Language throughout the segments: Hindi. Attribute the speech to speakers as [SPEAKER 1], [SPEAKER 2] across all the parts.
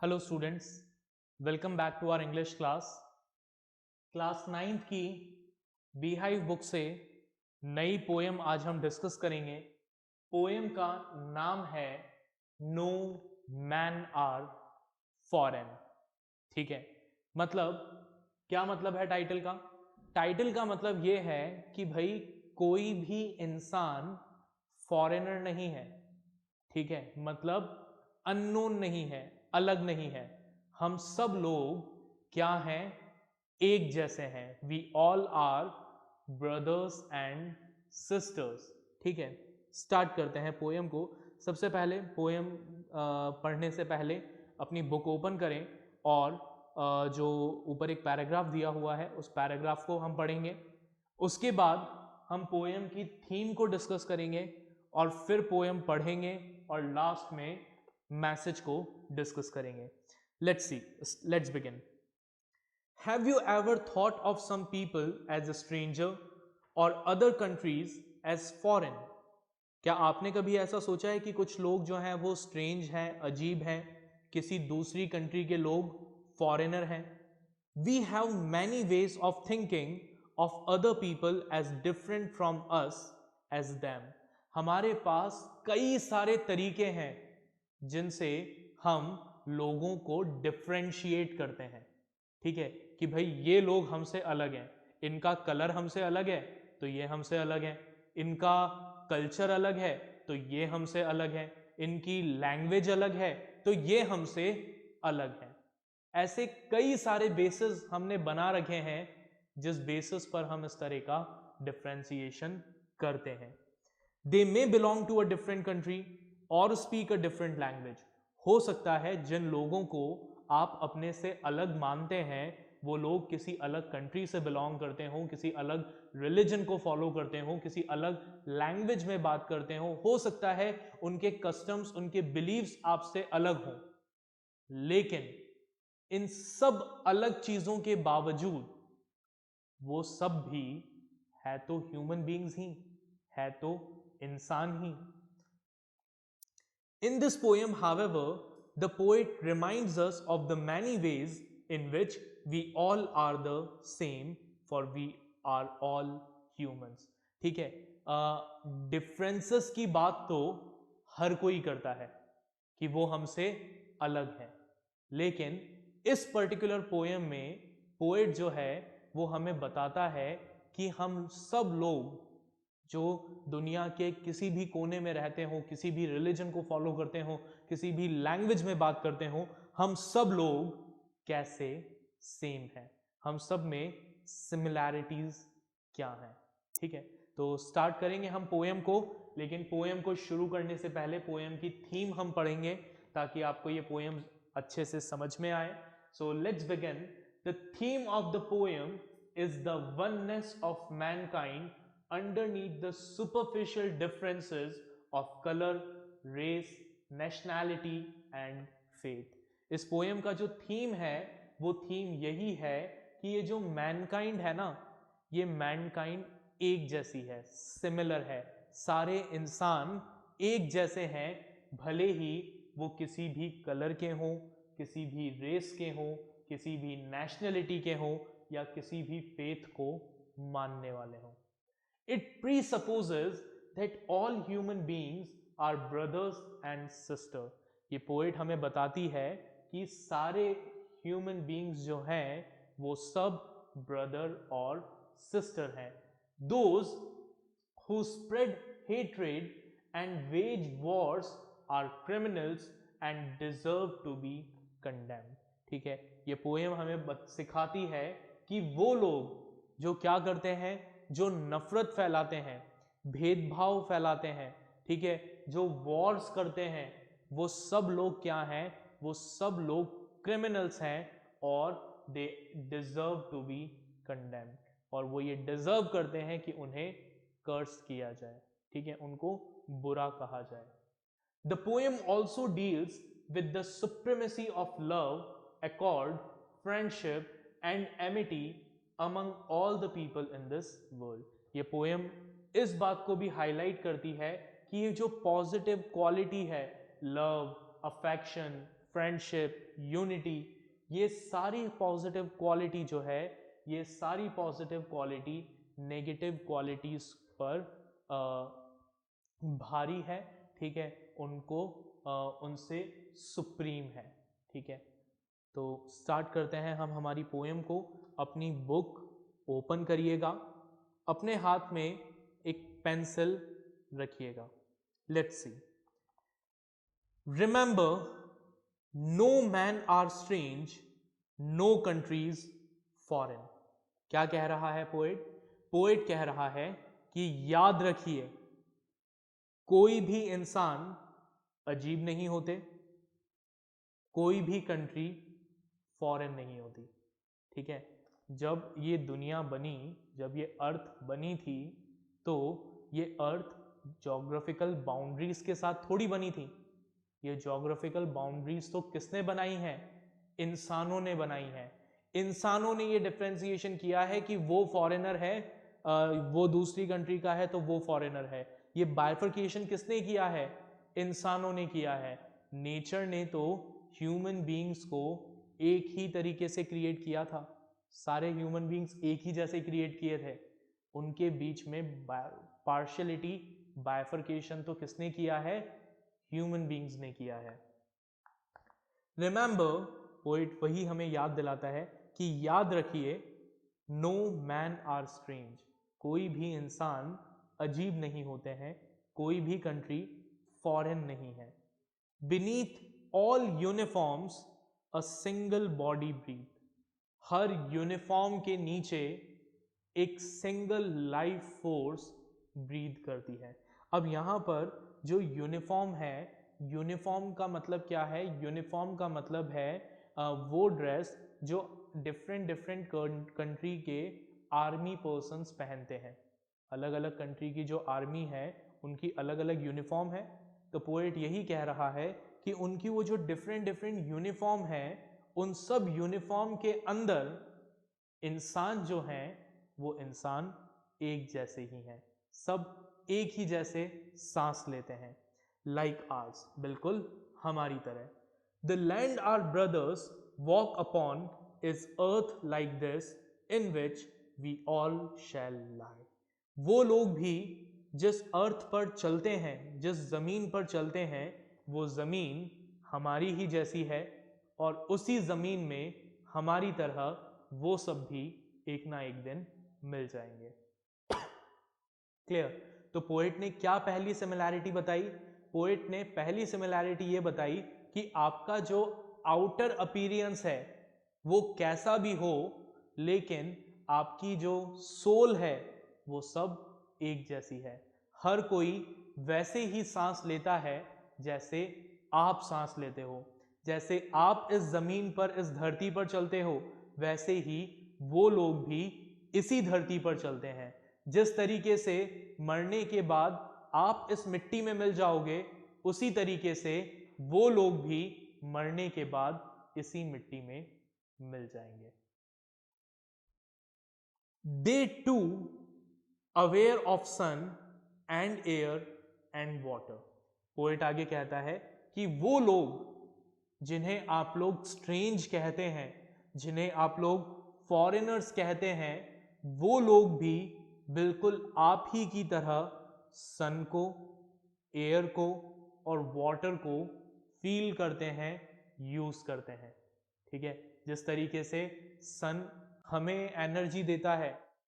[SPEAKER 1] Hello students, welcome back to our English class 9th की बीहाइव बुक से नई पोएम आज हम डिस्कस करेंगे। पोएम का नाम है नो मैन आर फॉरेन। ठीक है, मतलब क्या मतलब है टाइटल का? टाइटल का मतलब ये है कि भाई कोई भी इंसान फॉरेनर नहीं है। ठीक है, मतलब अननोन नहीं है, अलग नहीं है। हम सब लोग क्या हैं? एक जैसे हैं। We all are brothers and sisters. ठीक है, स्टार्ट करते हैं पोएम को। सबसे पहले पोएम पढ़ने से पहले अपनी बुक ओपन करें और जो ऊपर एक पैराग्राफ दिया हुआ है उस पैराग्राफ को हम पढ़ेंगे। उसके बाद हम पोएम की थीम को डिस्कस करेंगे और फिर पोएम पढ़ेंगे और लास्ट में मैसेज को डिस्कस करेंगे। Let's begin. Have you ever thought of some people as a stranger और अदर कंट्रीज एज फॉरेन? क्या आपने कभी ऐसा सोचा है कि कुछ लोग जो हैं वो स्ट्रेंज हैं, अजीब हैं, किसी दूसरी कंट्री के लोग फॉरेनर हैं? We have many ways of thinking of other people as different from us as them. हमारे पास कई सारे तरीके हैं जिनसे हम लोगों को डिफ्रेंशिएट करते हैं। ठीक है, कि भाई ये लोग हमसे अलग हैं, इनका कलर हमसे अलग है तो ये हमसे अलग है, इनका कल्चर अलग है तो ये हमसे अलग है, इनकी लैंग्वेज अलग है तो ये हमसे अलग है। ऐसे कई सारे बेसिस हमने बना रखे हैं जिस बेसिस पर हम इस तरह का डिफ्रेंसिएशन करते हैं। They may belong to a different country और स्पीक अ डिफरेंट लैंग्वेज। हो सकता है जिन लोगों को आप अपने से अलग मानते हैं वो लोग किसी अलग कंट्री से बिलोंग करते हों, किसी अलग रिलीजन को फॉलो करते हों, किसी अलग लैंग्वेज में बात करते हों। हो सकता है उनके कस्टम्स, उनके बिलीव्स आपसे अलग हों, लेकिन इन सब अलग चीजों के बावजूद वो सब भी है तो ह्यूमन बीइंग्स ही, है तो इंसान ही। In this poem, however, the poet reminds us of the many ways in which we all are the same, for we are all humans. ठीक है, डिफरेंसेस की बात तो हर कोई करता है कि वो हमसे अलग है, लेकिन इस पर्टिकुलर पोएम में पोएट जो है वो हमें बताता है कि हम सब लोग जो दुनिया के किसी भी कोने में रहते हो, किसी भी रिलीजन को फॉलो करते हो, किसी भी लैंग्वेज में बात करते हो, हम सब लोग कैसे सेम हैं, हम सब में सिमिलैरिटीज क्या हैं। ठीक है, तो स्टार्ट करेंगे हम पोएम को, लेकिन पोएम को शुरू करने से पहले पोएम की थीम हम पढ़ेंगे ताकि आपको ये पोएम अच्छे से समझ में आए। So let's begin. The theme of the poem is the oneness of mankind underneath the superficial differences of color, race, nationality and faith. इस पोएम का जो थीम है वो थीम यही है कि ये जो मैनकाइंड है ना, ये मैनकाइंड एक जैसी है, सिमिलर है। सारे इंसान एक जैसे हैं, भले ही वो किसी भी कलर के हों, किसी भी रेस के हों, किसी भी नेशनलिटी के हों या किसी भी फेथ को मानने वाले हों। It presupposes that all human beings are brothers and sisters. ये पोएट हमें बताती है कि सारे ह्यूमन बींग्स जो हैं वो सब ब्रदर और सिस्टर हैं। Those who spread hatred and wage wars are criminals and deserve to be condemned. ठीक है, ये पोएम हमें सिखाती है कि वो लोग जो क्या करते हैं, जो नफरत फैलाते हैं, भेदभाव फैलाते हैं, ठीक है, जो वॉर्स करते हैं, वो सब लोग क्या हैं? वो सब लोग क्रिमिनल्स हैं और they deserve to be condemned, और वो ये डिजर्व करते हैं कि उन्हें कर्स किया जाए। ठीक है, उनको बुरा कहा जाए। The poem also deals with the supremacy of love, accord, friendship and amity among all the people in this world. ये पोएम इस बात को भी हाईलाइट करती है कि ये जो पॉजिटिव क्वालिटी है, लव, अफेक्शन, फ्रेंडशिप, यूनिटी, ये सारी पॉजिटिव क्वालिटी जो है, ये सारी पॉजिटिव क्वालिटी नेगेटिव क्वालिटीज पर भारी है, ठीक है, उनको उनसे सुप्रीम है, ठीक है। तो स्टार्ट करते हैं हम हमारी पोएम को। अपनी बुक ओपन करिएगा, अपने हाथ में एक पेंसिल रखिएगा। Let's see. Remember, no man are strange, no countries foreign. क्या कह रहा है पोएट? पोएट कह रहा है कि याद रखिए, कोई भी इंसान अजीब नहीं होते, कोई भी कंट्री फॉरेन नहीं होती, ठीक है। जब ये दुनिया बनी, जब ये अर्थ बनी थी, तो ये अर्थ ज्योग्राफिकल बाउंड्रीज के साथ थोड़ी बनी थी। ये ज्योग्राफिकल बाउंड्रीज तो किसने बनाई हैं? इंसानों ने बनाई हैं। इंसानों ने ये डिफ्रेंसिएशन किया है कि वो फॉरेनर है, वो दूसरी कंट्री का है तो वो फॉरेनर है। ये बाइफर्केशन किसने किया है? इंसानों ने किया है। नेचर ने तो ह्यूमन बीइंग्स को एक ही तरीके से क्रिएट किया था, सारे ह्यूमन बीइंग्स एक ही जैसे क्रिएट किए थे। उनके बीच में पार्शियलिटी, बाइफर्केशन तो किसने किया है? ह्यूमन बीइंग्स ने किया है। रिमेंबर, पोइट वही हमें याद दिलाता है कि याद रखिए, नो मैन आर स्ट्रेंज, कोई भी इंसान अजीब नहीं होते हैं, कोई भी कंट्री फॉरेन नहीं है। Beneath all uniforms a single body breathe, हर यूनिफॉर्म के नीचे एक सिंगल लाइफ फोर्स ब्रीथ करती है। अब यहाँ पर जो यूनिफॉर्म है, यूनिफॉर्म का मतलब क्या है? यूनिफॉर्म का मतलब है वो ड्रेस जो डिफरेंट डिफरेंट कंट्री के आर्मी पर्सन्स पहनते हैं। अलग अलग कंट्री की जो आर्मी है उनकी अलग अलग यूनिफॉर्म है। तो पोएट यही कह रहा है कि उनकी वो जो डिफरेंट डिफरेंट यूनिफॉर्म है, उन सब यूनिफॉर्म के अंदर इंसान जो हैं वो इंसान एक जैसे ही हैं, सब एक ही जैसे सांस लेते हैं। लाइक आर्स, बिल्कुल हमारी तरह। The land our brothers walk upon is earth like this, in which we all shall lie. वो लोग भी जिस अर्थ पर चलते हैं, जिस जमीन पर चलते हैं, वो जमीन हमारी ही जैसी है, और उसी जमीन में हमारी तरह वो सब भी एक ना एक दिन मिल जाएंगे। क्लियर? तो पोएट ने क्या पहली सिमिलैरिटी बताई? पोएट ने पहली सिमिलैरिटी ये बताई कि आपका जो आउटर अपीयरेंस है वो कैसा भी हो, लेकिन आपकी जो सोल है वो सब एक जैसी है। हर कोई वैसे ही सांस लेता है जैसे आप सांस लेते हो। जैसे आप इस जमीन पर, इस धरती पर चलते हो, वैसे ही वो लोग भी इसी धरती पर चलते हैं। जिस तरीके से मरने के बाद आप इस मिट्टी में मिल जाओगे, उसी तरीके से वो लोग भी मरने के बाद इसी मिट्टी में मिल जाएंगे। They too aware of sun and air and water. Poet आगे कहता है कि वो लोग जिन्हें आप लोग स्ट्रेंज कहते हैं, जिन्हें आप लोग फॉरेनर्स कहते हैं, वो लोग भी बिल्कुल आप ही की तरह सन को, एयर को और वाटर को फील करते हैं, यूज करते हैं। ठीक है, जिस तरीके से सन हमें एनर्जी देता है,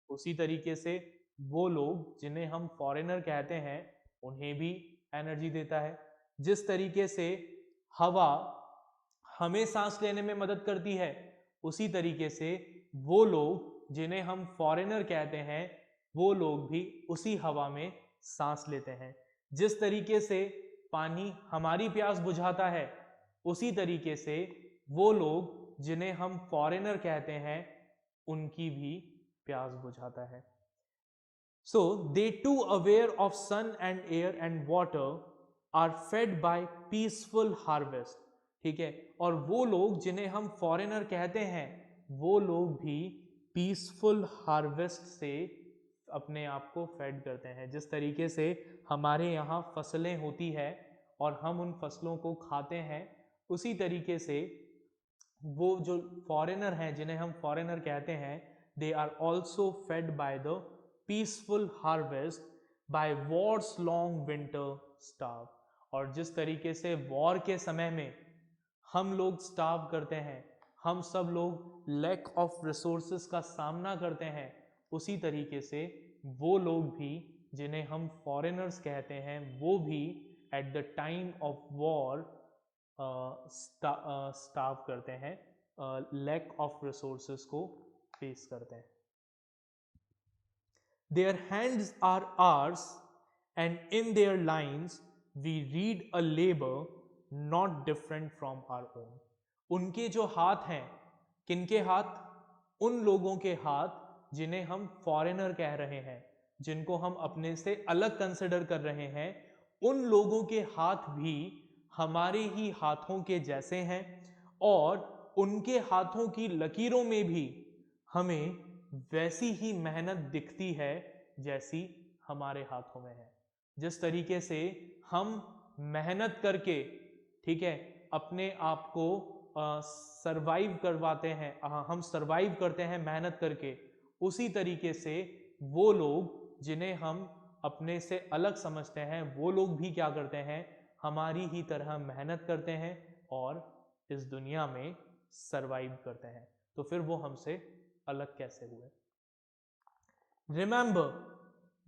[SPEAKER 1] उसी तरीके से वो लोग जिन्हें हम फॉरेनर कहते हैं उन्हें भी एनर्जी देता है। जिस तरीके से हवा हमें सांस लेने में मदद करती है, उसी तरीके से वो लोग जिन्हें हम फॉरेनर कहते हैं वो लोग भी उसी हवा में सांस लेते हैं। जिस तरीके से पानी हमारी प्यास बुझाता है, उसी तरीके से वो लोग जिन्हें हम फॉरेनर कहते हैं उनकी भी प्यास बुझाता है। So they too aware of sun and air and water are fed by peaceful harvest। ठीक है, और वो लोग जिन्हें हम फॉरेनर कहते हैं वो लोग भी पीसफुल हार्वेस्ट से अपने आप को फेड करते हैं। जिस तरीके से हमारे यहाँ फसलें होती है और हम उन फसलों को खाते हैं, उसी तरीके से वो जो फॉरेनर हैं, जिन्हें हम फॉरेनर कहते हैं, they are also fed by the peaceful harvest by wars long winter starve. और जिस तरीके से वॉर के समय में हम लोग स्टार्व करते हैं, हम सब लोग लैक ऑफ रिसोर्सेस का सामना करते हैं, उसी तरीके से वो लोग भी जिन्हें हम फॉरेनर्स कहते हैं, वो भी at the time of war starve करते हैं, लैक ऑफ रिसोर्सेस को फेस करते हैं। Their hands are ours, and in their lines we read a labor not different from our own. उनके जो हाथ हैं, किनके हाथ? उन लोगों के हाथ जिन्हें हम फॉरेनर कह रहे हैं, जिनको हम अपने से अलग कंसिडर कर रहे हैं, उन लोगों के हाथ भी हमारे ही हाथों के जैसे हैं, और उनके हाथों की लकीरों में भी हमें वैसी ही मेहनत दिखती है जैसी हमारे हाथों में है। जिस तरीके से हम मेहनत करके, ठीक है, अपने आप को सरवाइव करवाते हैं, हम सरवाइव करते हैं मेहनत करके, उसी तरीके से वो लोग जिन्हें हम अपने से अलग समझते हैं, वो लोग भी क्या करते हैं? हमारी ही तरह मेहनत करते हैं और इस दुनिया में सरवाइव करते हैं। तो फिर वो हमसे अलग कैसे हुए? Remember,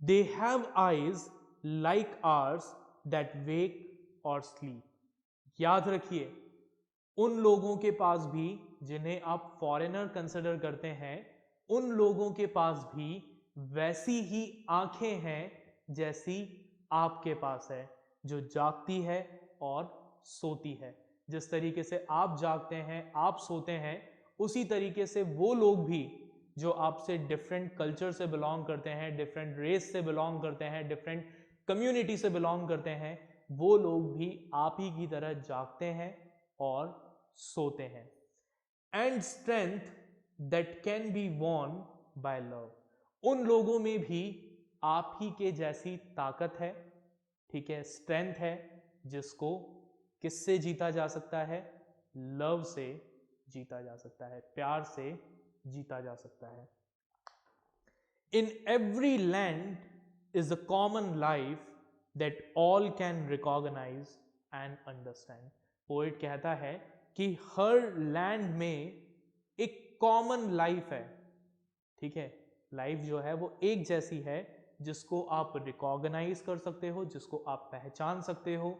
[SPEAKER 1] they have eyes like ours that wake or sleep. याद रखिए, उन लोगों के पास भी, जिन्हें आप फॉरेनर कंसिडर करते हैं, उन लोगों के पास भी वैसी ही आंखें हैं जैसी आपके पास है, जो जागती है और सोती है। जिस तरीके से आप जागते हैं, आप सोते हैं, उसी तरीके से वो लोग भी जो आपसे डिफरेंट कल्चर से बिलोंग करते हैं, डिफरेंट रेस से बिलोंग करते हैं, डिफरेंट कम्युनिटी से बिलोंग करते हैं, वो लोग भी आप ही की तरह जागते हैं और सोते हैं। And strength that can be won by love. उन लोगों में भी आप ही के जैसी ताकत है, ठीक है, स्ट्रेंथ है, जिसको किससे जीता जा सकता है? लव से जीता जा सकता है, प्यार से जीता जा सकता है। In every land is a common life that all can recognize and understand. Poet कहता है कि हर लैंड में एक कॉमन लाइफ है, ठीक है, लाइफ जो है वो एक जैसी है, जिसको आप रिकॉग्नाइज कर सकते हो, जिसको आप पहचान सकते हो,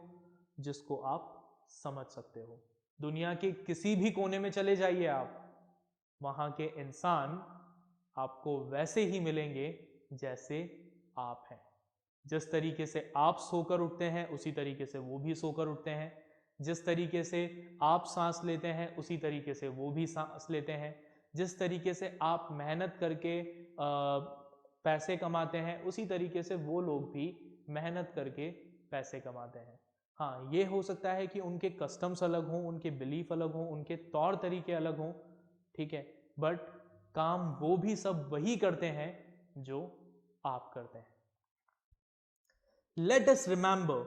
[SPEAKER 1] जिसको आप समझ सकते हो। दुनिया के किसी भी कोने में चले जाइए आप, वहां के इंसान आपको वैसे ही मिलेंगे जैसे आप हैं। जिस तरीके से आप सोकर उठते हैं, उसी तरीके से वो भी सोकर उठते हैं। जिस तरीके से आप सांस लेते हैं, उसी तरीके से वो भी सांस लेते हैं। जिस तरीके से आप मेहनत करके पैसे कमाते हैं, उसी तरीके से वो लोग भी मेहनत करके पैसे कमाते हैं। हाँ, ये हो सकता है कि उनके कस्टम्स अलग हों, उनके बिलीफ अलग हों, उनके तौर तरीके अलग हों, ठीक है, बट काम वो भी सब वही करते हैं जो आप करते हैं। लेट अस रिमेंबर,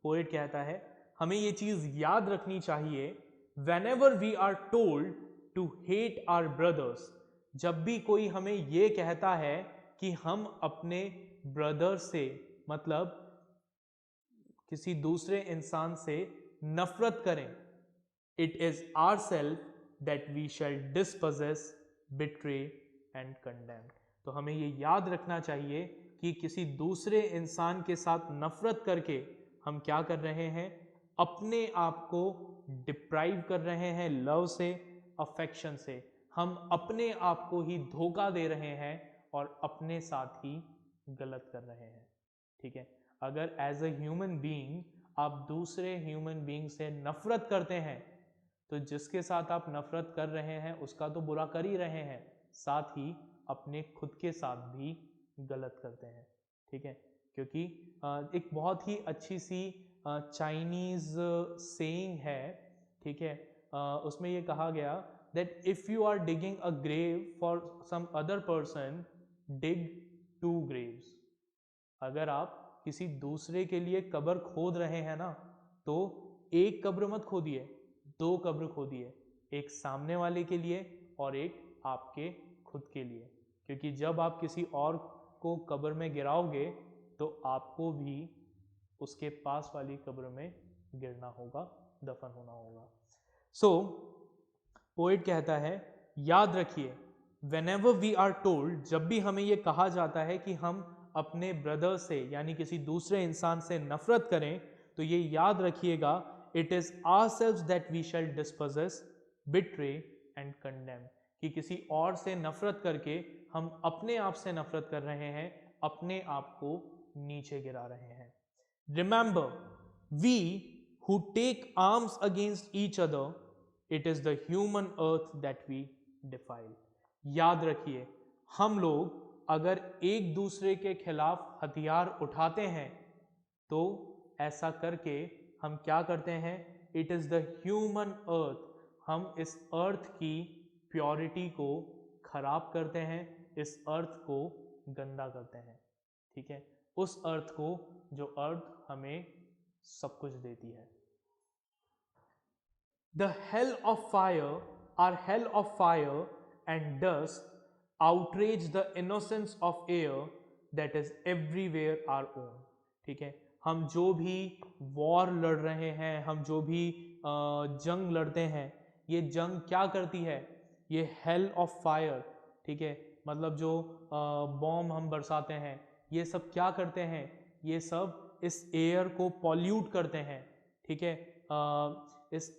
[SPEAKER 1] पोएट कहता है, हमें ये चीज याद रखनी चाहिए, whenever we are told to hate our brothers, जब भी कोई हमें ये कहता है कि हम अपने ब्रदर से, मतलब किसी दूसरे इंसान से नफरत करें, it is ourself that we shall dispossess, betray and condemn। तो हमें ये याद रखना चाहिए कि किसी दूसरे इंसान के साथ नफरत करके हम क्या कर रहे हैं? अपने आप को डिप्राइव कर रहे हैं लव से, अफेक्शन से। हम अपने आप को ही धोखा दे रहे हैं और अपने साथ ही गलत कर रहे हैं, ठीक है। अगर एज अ ह्यूमन बीइंग आप दूसरे ह्यूमन बीइंग से नफरत करते हैं, तो जिसके साथ आप नफरत कर रहे हैं उसका तो बुरा कर ही रहे हैं, साथ ही अपने खुद के साथ भी गलत करते हैं, ठीक है। क्योंकि एक बहुत ही अच्छी सी चाइनीज सेइंग है, ठीक है, उसमें ये कहा गया that if you are digging a grave for some other person, dig 2 graves. अगर आप किसी दूसरे के लिए कब्र खोद रहे हैं ना, तो एक कब्र मत खोदिए, दो कब्र खोदी है, एक सामने वाले के लिए और एक आपके खुद के लिए, क्योंकि जब आप किसी और को कब्र में गिराओगे तो आपको भी उसके पास वाली कब्र में गिरना होगा, दफन होना होगा। सो पोएट कहता है, याद रखिए, whenever we are told, जब भी हमें ये कहा जाता है कि हम अपने ब्रदर से यानी किसी दूसरे इंसान से नफरत करें, तो ये याद रखिएगा, it is ourselves that we shall dispossess, betray and condemn, कि किसी और से नफरत करके हम अपने आप से नफरत कर रहे हैं, अपने आप को नीचे गिरा रहे हैं। Remember, we who take arms against each other, it is the human earth that we defile. याद रखिए, हम लोग अगर एक दूसरे के खिलाफ हथियार उठाते हैं तो ऐसा करके हम क्या करते हैं? इट इज द ह्यूमन अर्थ, हम इस अर्थ की प्योरिटी को खराब करते हैं, इस अर्थ को गंदा करते हैं, ठीक है, उस अर्थ को जो अर्थ हमें सब कुछ देती है। The hell of fire, our hell of fire and dust outrage the innocence of air that is everywhere our own। ठीक है, हम जो भी वॉर लड़ रहे हैं, हम जो भी जंग लड़ते हैं, ये जंग क्या करती है? ये हेल ऑफ फायर, ठीक है, मतलब जो बॉम्ब हम बरसाते हैं, ये सब क्या करते हैं? ये सब इस एयर को पॉल्यूट करते हैं, ठीक है, इस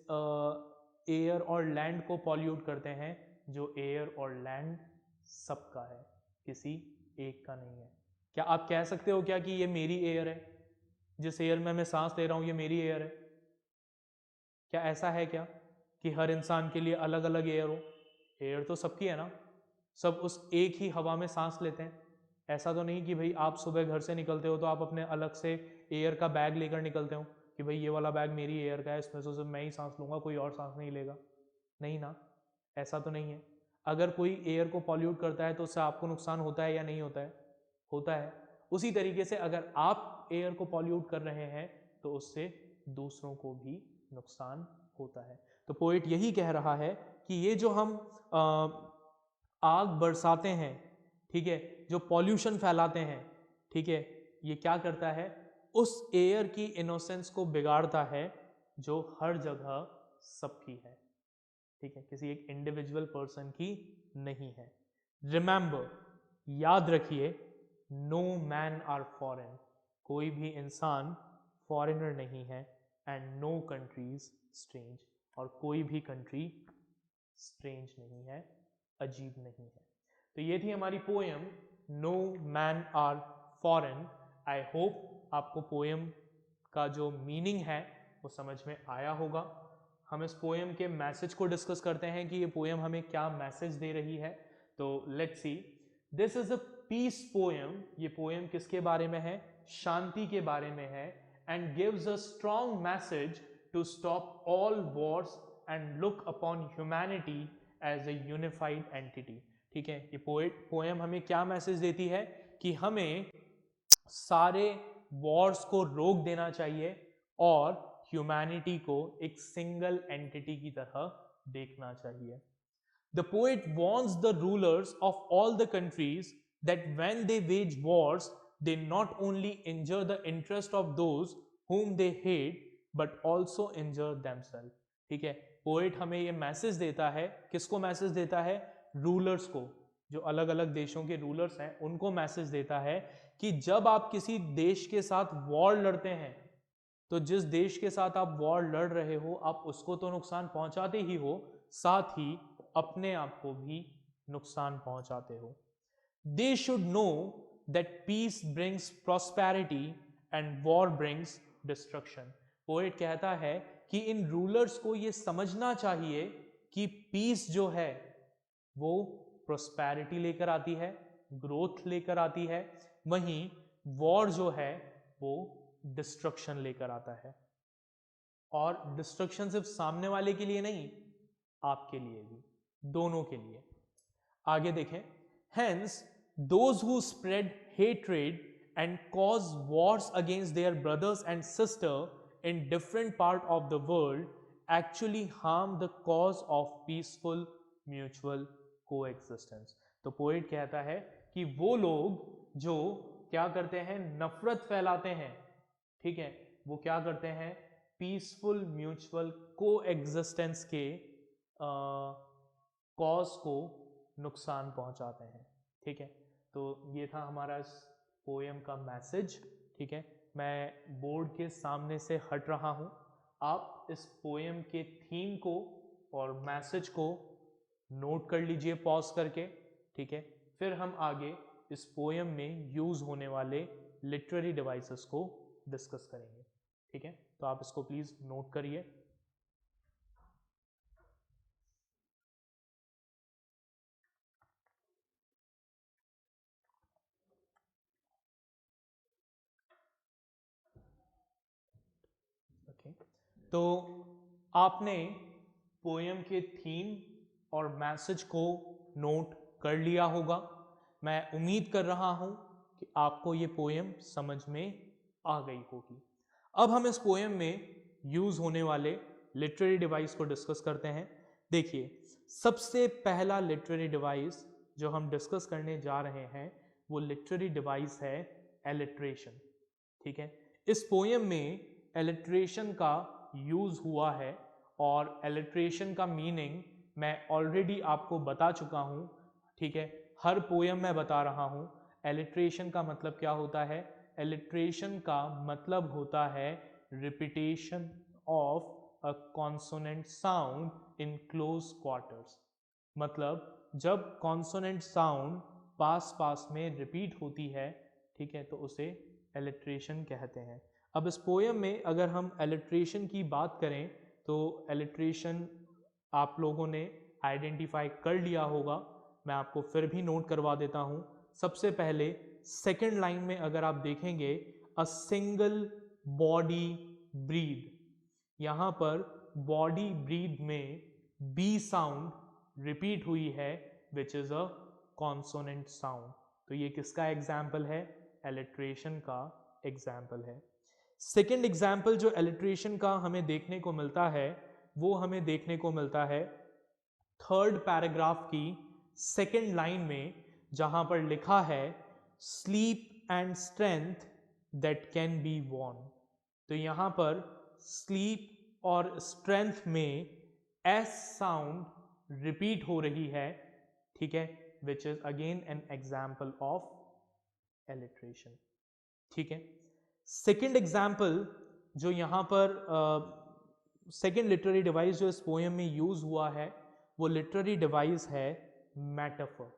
[SPEAKER 1] एयर और लैंड को पॉल्यूट करते हैं, जो एयर और लैंड सबका है, किसी एक का नहीं है। क्या आप कह सकते हो क्या कि ये मेरी एयर है, जिस एयर में मैं सांस ले रहा हूं ये मेरी एयर है? क्या ऐसा है क्या कि हर इंसान के लिए अलग अलग एयर हो? एयर तो सबकी है ना, सब उस एक ही हवा में सांस लेते हैं। ऐसा तो नहीं कि भाई आप सुबह घर से निकलते हो तो आप अपने अलग से एयर का बैग लेकर निकलते हो कि भाई ये वाला बैग मेरी एयर का है, इसमें से सिर्फ मैं ही सांस लूंगा, कोई और सांस नहीं लेगा। नहीं ना, ऐसा तो नहीं है। अगर कोई एयर को पॉल्यूट करता है तो उससे आपको नुकसान होता है या नहीं होता है? होता है। उसी तरीके से अगर आप एयर को पॉल्यूट कर रहे हैं तो उससे दूसरों को भी नुकसान होता है। तो पोएट यही कह रहा है कि ये जो हम आग बरसाते हैं, ठीक है, जो पॉल्यूशन फैलाते हैं, ठीक है, ये क्या करता है? उस एयर की इनोसेंस को बिगाड़ता है जो हर जगह सबकी है, ठीक है, किसी एक इंडिविजुअल पर्सन की नहीं है। रिमेंबर, याद रखिए, नो मैन आर फॉरेन, कोई भी इंसान फॉरेनर नहीं है, एंड नो कंट्रीज स्ट्रेंज, और कोई भी कंट्री स्ट्रेंज नहीं है, अजीब नहीं है। तो ये थी हमारी poem no man are foreign. I hope आपको पोएम का जो मीनिंग है वो समझ में आया होगा। हम इस पोएम के मैसेज को डिस्कस करते हैं कि ये पोएम हमें क्या मैसेज दे रही है। तो let's see, this is a peace poem. ये पोएम किसके बारे में है? शांति के बारे में है, and gives a strong message to stop all wars and look upon humanity as a unified entity. ठीक है, ये पोएम हमें क्या मैसेज देती है कि हमें सारे वॉर्स को रोक देना चाहिए और ह्यूमैनिटी को एक सिंगल एंटिटी की तरह देखना चाहिए। The poet warns the rulers of all the countries that when they wage wars, they not only injure the interest of those whom they hate, but also injure themselves। ठीक है, पोएट हमें ये मैसेज देता है, किसको मैसेज देता है? रूलर्स को, जो अलग अलग देशों के रूलर्स हैं उनको मैसेज देता है कि जब आप किसी देश के साथ वॉर लड़ते हैं तो जिस देश के साथ आप वॉर लड़ रहे हो आप उसको तो नुकसान पहुंचाते ही हो, साथ ही अपने आप को भी नुकसान पहुंचाते हो। They should know that peace brings prosperity and war brings destruction. Poet कहता है कि इन रूलर्स को ये समझना चाहिए कि पीस जो है वो प्रॉस्पेरिटी लेकर आती है, ग्रोथ लेकर आती है, वहीं वॉर जो है वो डिस्ट्रक्शन लेकर आता है। और डिस्ट्रक्शन सिर्फ सामने वाले के लिए नहीं, आपके लिए भी, दोनों के लिए। आगे देखें, hence those who spread hatred and cause Wars against their brothers and sister in different part of the world actually harm the cause of peaceful mutual coexistence. तो पोएट कहता है कि वो लोग जो क्या करते हैं, नफरत फैलाते हैं, ठीक है, वो क्या करते हैं, पीसफुल म्यूचुअल कोएग्जिस्टेंस के कॉज को नुकसान पहुंचाते हैं। ठीक है, तो ये था हमारा इस पोएम का मैसेज। ठीक है, मैं बोर्ड के सामने से हट रहा हूं, आप इस पोएम के थीम को और मैसेज को नोट कर लीजिए पॉज करके। ठीक है, फिर हम आगे इस पोएम में यूज होने वाले लिटरेरी डिवाइसेस को डिस्कस करेंगे। ठीक है, तो आप इसको प्लीज नोट करिए। ओके, तो आपने पोएम के थीम और मैसेज को नोट कर लिया होगा। मैं उम्मीद कर रहा हूं कि आपको ये पोएम समझ में आ गई होगी। अब हम इस पोएम में यूज होने वाले लिटरेरी डिवाइस को डिस्कस करते हैं। देखिए, सबसे पहला लिटरेरी डिवाइस जो हम डिस्कस करने जा रहे हैं वो लिटरेरी डिवाइस है एलिट्रेशन। ठीक है, इस पोएम में एलिट्रेशन का यूज हुआ है और एलिट्रेशन का मीनिंग मैं ऑलरेडी आपको बता चुका हूं। ठीक है, हर पोएम में बता रहा हूं। एलिट्रेशन का मतलब क्या होता है? एलिट्रेशन का मतलब होता है repetition of a consonant sound in close quarters. मतलब जब कॉन्सोनेंट साउंड पास पास में रिपीट होती है, ठीक है, तो उसे एलिट्रेशन कहते हैं। अब इस पोएम में अगर हम एलिट्रेशन की बात करें तो एलिट्रेशन आप लोगों ने आइडेंटिफाई कर लिया होगा। मैं आपको फिर भी नोट करवा देता हूं। सबसे पहले सेकंड लाइन में अगर आप देखेंगे, अ सिंगल बॉडी ब्रीद, यहां पर बॉडी ब्रीद में बी साउंड रिपीट हुई है, which is a consonant sound. तो ये किसका एग्जाम्पल है? एलिट्रेशन का एग्जाम्पल है। सेकेंड एग्जाम्पल जो एलिट्रेशन का हमें देखने को मिलता है वो हमें देखने को मिलता है थर्ड पैराग्राफ की सेकेंड लाइन में, जहां पर लिखा है sleep and strength that can be won. तो यहां पर स्लीप और स्ट्रेंथ में एस साउंड रिपीट हो रही है। ठीक है, which is again an example of alliteration. ठीक है, सेकेंड एग्जाम्पल जो यहां पर सेकेंड लिटरेरी डिवाइस जो इस पोएम में यूज हुआ है वो लिटरेरी डिवाइस है मेटाफर।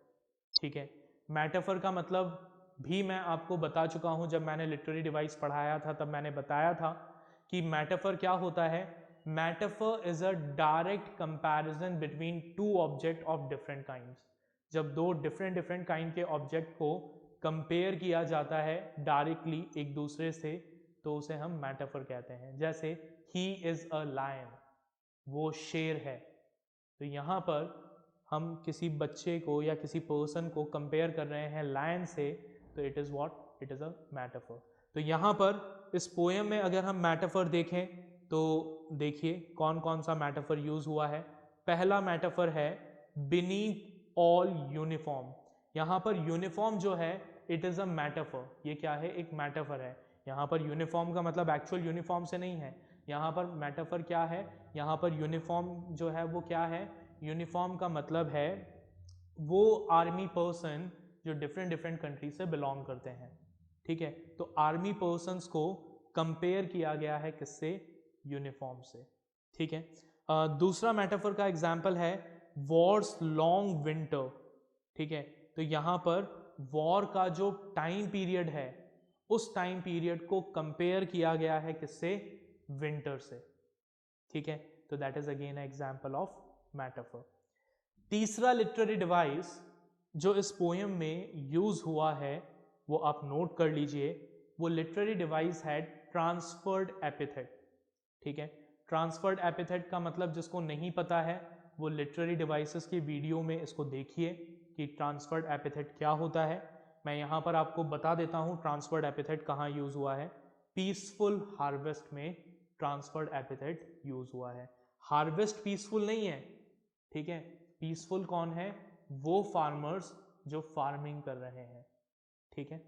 [SPEAKER 1] ठीक है, मेटाफर का मतलब भी मैं आपको बता चुका हूं। जब मैंने लिटरेरी डिवाइस पढ़ाया था तब मैंने बताया था कि मेटाफर क्या होता है। Metaphor is a direct comparison between two object of different kinds. जब दो डिफरेंट डिफरेंट काइंड के ऑब्जेक्ट को कंपेयर किया जाता है डायरेक्टली एक दूसरे से, तो उसे हम मेटाफर कहते हैं। जैसे ही इज अ लायन, वो शेर है। तो यहाँ पर हम किसी बच्चे को या किसी पर्सन को कंपेयर कर रहे हैं लायन से, तो it is what, it is a metaphor. तो यहाँ पर इस पोएम में अगर हम मेटाफर देखें तो देखिए कौन कौन सा मेटाफर यूज हुआ है। पहला मेटाफर है बीनीथ ऑल यूनिफॉर्म। यहाँ पर यूनिफॉर्म जो है इट इज अ मेटाफर। ये क्या है? एक मेटाफर है। यहाँ पर यूनिफॉर्म का मतलब एक्चुअल यूनिफॉर्म से नहीं है। यहाँ पर मेटाफर क्या है? यहाँ पर यूनिफॉर्म जो है वो क्या है? यूनिफॉर्म का मतलब है वो आर्मी पर्सन जो डिफरेंट डिफरेंट कंट्री से बिलोंग करते हैं। ठीक है, तो आर्मी पर्सन्स को कंपेयर किया गया है किससे? यूनिफॉर्म से। ठीक है, दूसरा मेटाफर का एग्जाम्पल है वॉर्स लॉन्ग विंटर। ठीक है, तो यहाँ पर वॉर का जो टाइम पीरियड है उस टाइम पीरियड को कंपेयर किया गया है किससे? विंटर से। ठीक है, तो that is again example of metaphor. तीसरा लिटरेरी डिवाइस जो इस पोएम में यूज हुआ है वो आप नोट कर लीजिए। वो लिटरेरी डिवाइस है ट्रांसफर्ड एपिथेट। ठीक है, ट्रांसफर्ड एपिथेट का मतलब जिसको नहीं पता है वो लिटरेरी डिवाइसेस की वीडियो में इसको देखिए कि ट्रांसफर्ड एपिथेट क्या होता है। मैं यहाँ पर आपको बता देता हूँ ट्रांसफर्ड एपिथेट कहाँ यूज हुआ है। पीसफुल हार्वेस्ट में ट्रांसफर्ड एपिथेट यूज हुआ है। हार्वेस्ट पीसफुल नहीं है, ठीक है। पीसफुल कौन है? वो फार्मर्स जो फार्मिंग कर रहे हैं, ठीक है।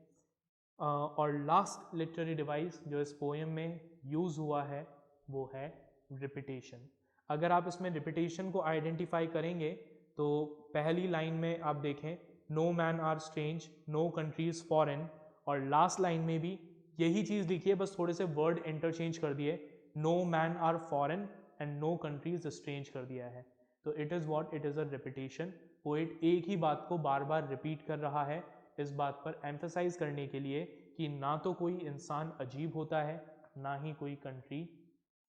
[SPEAKER 1] और लास्ट लिटरेरी डिवाइस जो इस पोएम में यूज़ हुआ है वो है रिपीटेशन। अगर आप इसमें रिपीटेशन को आइडेंटिफाई करेंगे तो पहली लाइन में आप देखें, no man are strange, no countries foreign, और लास्ट लाइन में भी यही चीज़ लिखी है, बस थोड़े से वर्ड इंटरचेंज कर दिए, no man are foreign and no countries strange कर दिया है। तो it is what, it is a repetition. Poet एक ही बात को बार बार रिपीट कर रहा है इस बात पर एम्फेसाइज करने के लिए कि ना तो कोई इंसान अजीब होता है, ना ही कोई कंट्री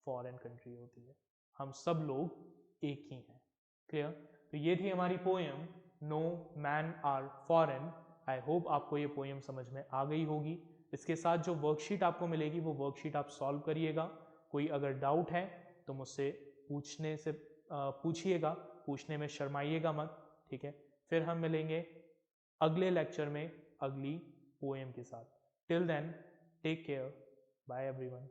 [SPEAKER 1] फॉरेन कंट्री होती है, हम सब लोग एक ही हैं। क्लियर? तो ये थी हमारी poem no man are foreign. I hope आपको ये पोएम समझ में आ गई होगी। इसके साथ जो वर्कशीट आपको मिलेगी वो वर्कशीट आप सॉल्व करिएगा। कोई अगर डाउट है तो मुझसे पूछिएगा, पूछने में शर्माइएगा मत, ठीक है। फिर हम मिलेंगे अगले लेक्चर में अगली पोएम के साथ। Till then take care, bye everyone.